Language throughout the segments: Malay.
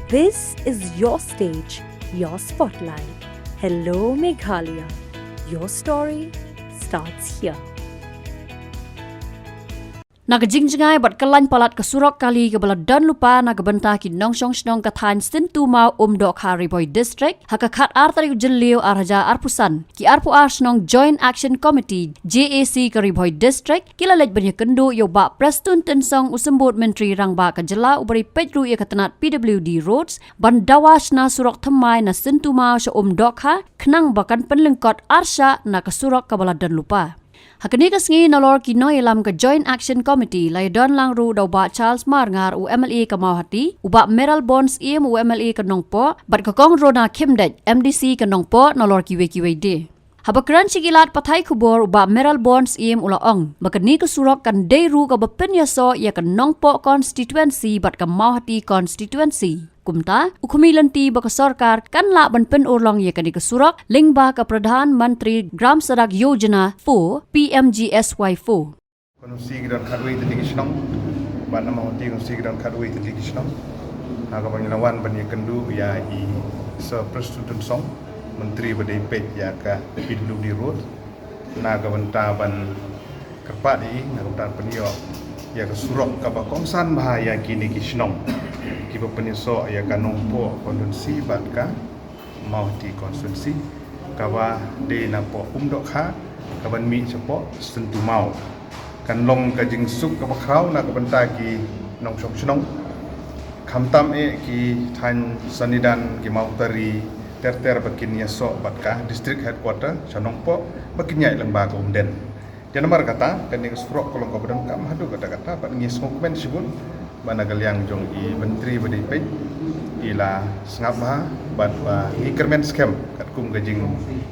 This is your stage, your spotlight. Hello, Meghalaya. Your story starts here. Nagajingjingay bat kalan palat kasurok kali kabala dan lupa nagabenta ki nongsong snong kathan sintu mau dok hari boy district hakakat artari ujeliu arhaja arpusan ki arpu snong joint action committee JAC kari boy district kilalej banyak kendu yo ba prestun tensong usembut menteri rangba kajela ubari pejru ia katanat PWD roads bandawas na surok thamai na sintu mau sya dok ha kenang bakan penlengkot arsha na kasurok kabala dan lupa. Hakani kasngi nalor ki noyelam ka Joint Action Committee lai don lang ru daw ba Charles Marngar UMLA ka Mauhati uba Meral Bonds UMLA ka Nongpo bat ka kong Rona Kimdej MDC ka Nongpo nalor ki weki de. Habakran sigilat patay kubor uba Meral Bonds ulaong makani ka surok kan dayru ka bapenya so ya ka Nongpo constituency bat ka Mauhati constituency. Kumta, ukumilanti baka sarkar kan la banpen urlong ye kani kasurok lingba ka Pradhan Mantri Gram Sadak Yojana 4 PMGSY4. Konsi gidan kadwe titikisnong ban nama hoti konsi gidan kadwe titikisnong naga panglawan ban kendu ya I se prestutun song menteri badai pet ya ka PWD road naga benta ban kerpadi naga benta penio ya ka surok ka kongsan bahaya kini kisnong kiba peniso ya ka Nongpo konstituensi bat ka Mauhati konstituensi kawa de na po dok ha kaban mi cepo sentu mau kan long ka jing suk ka bakrau na ka benta ki nongsong snong khamtam ki than sanidan ki mautari ter bakin ya so bat ka district headquarter Nongpo bakin ya lembaga umden dia nomor kata kan ni surok kolong ka badan kam hadu kata-kata bat ngis komen sibun managal yang jong I menteri badai pej ila sengap bah bat ba ikermen scam kat kum gajing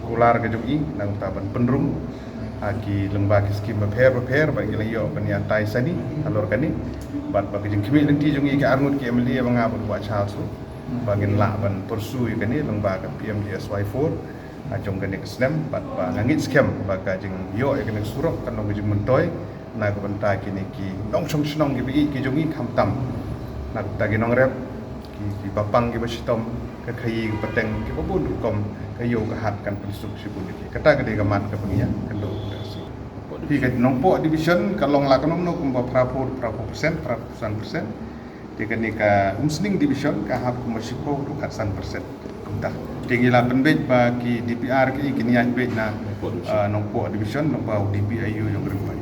ular gajung I nang taban penrung agi lembaga skim beper bagi layo peniatai sani alor kani bat ba gajing kimi lenti jong I ka arngut ki MLA mangabut ba Charles bagin la ban persu kani lembaga PMGSY4 ajong kani kesnem bat ba ngangit scam ba gajing yo kani surok kan gajing mentoy na ko banta kini ki nongsong snong gi jongi khamtam na ta gi nong rep ki bapang gi basitom ka khai gi pateng ki babun kom ka yo ka hat kan pensuk sibun ki kata gede gamat ka pengia kendo dasi ki ka Nongpo division kalong la kanong no kumba prapo persen di kani ka umsning division ka hab kumasipo du katsan persen kumta tingila penbej ba ki DPR ki kini bej na Nongpo division no ba DPIU yung rumah.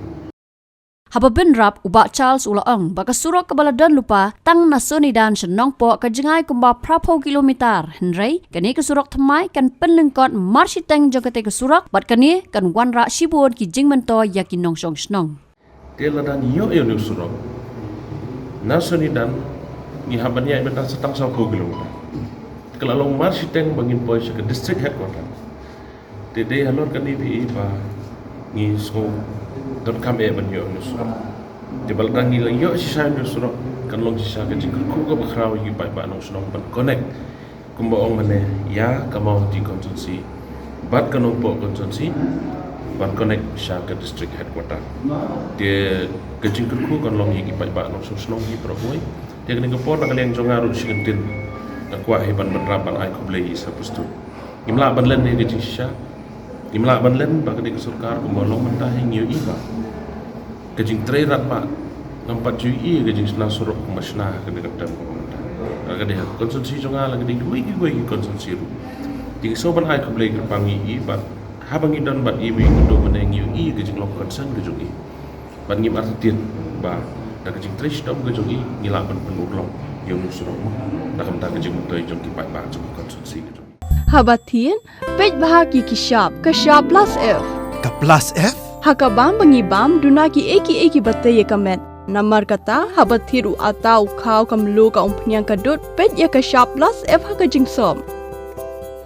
Haba benrap uba Charles ulaong baka surok kabaladan lupa tang nasunidan Nongpo kajengay kumba prapo kilometer henry kani kasurok thamai kan penlengkot marsiteng jogate kasurok bat kani kan wanra sibun ki jingmento yakin nongsong snong teladan yo nu surok nasunidan ni habanya ibeta setang 10 kilometer kalau marsiteng bangin boy ke district headquarter dede halor kani bi ba ni so don kami banyo nusro jebal rangi la yo sisa nusro kan long sisa ka jikku ko bakraw yi bai ba nong snong ban connect kumba ong mane ya ka Mauhati constituency bat ka Nongpo constituency ban connect sha ka district headquarter de ka jikku ko kan long yi bai ba nong snong yi proboy de kan ngapor na kaleng jongaru sigentin na kwa heban benrapan ai kublei sa pustu imla ban len ni ka sisa imla ban len ba ka de surkar kumolong mentahing yu iba kajing tray rat pa nampat ju I kajing sna surok masna ka de kapten pemerintah ka de konsumsi jonga la de wi konsumsi ru ting so ban ai ko blai pangi I ba habang idon bat I wi do meneng yu I kajing lok concern ka jungi ban ngim artitin ba da kajing tray stom ka jungi ngila ban penurlong yu surok da kam ta kajing mutoi jong ki pa ba jong konsumsi ka Habatin, pej bahagi kishap plus F. Ka plus F? Hakabam bangibam dunaki eki batay kamet. Namar kata habathiru atau kau kamlu ka umpnyang kadut pej ya kishap plus F haka jingsom.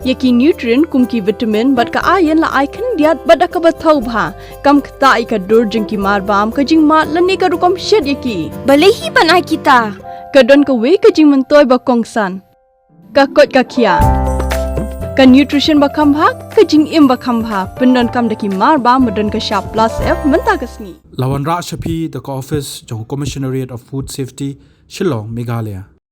Yaki nutrient kumki vitamin bat ka ayan la icon diat bat ka bathau bha kam kta ka dur jingki marbam ka jing mat lani ka rukom shed yaki. Balehi banai kita. Kadon ka we ka jing mentoy ba kongsan. Ka kot ka kia. Ka nutrition bakam bha ka jing im bakam bha pendon kam daki mar ba modon ka sharp plus F menta kasni Lawan Ra Shapi the office jong Commissionariat of Food Safety Shillong Meghalaya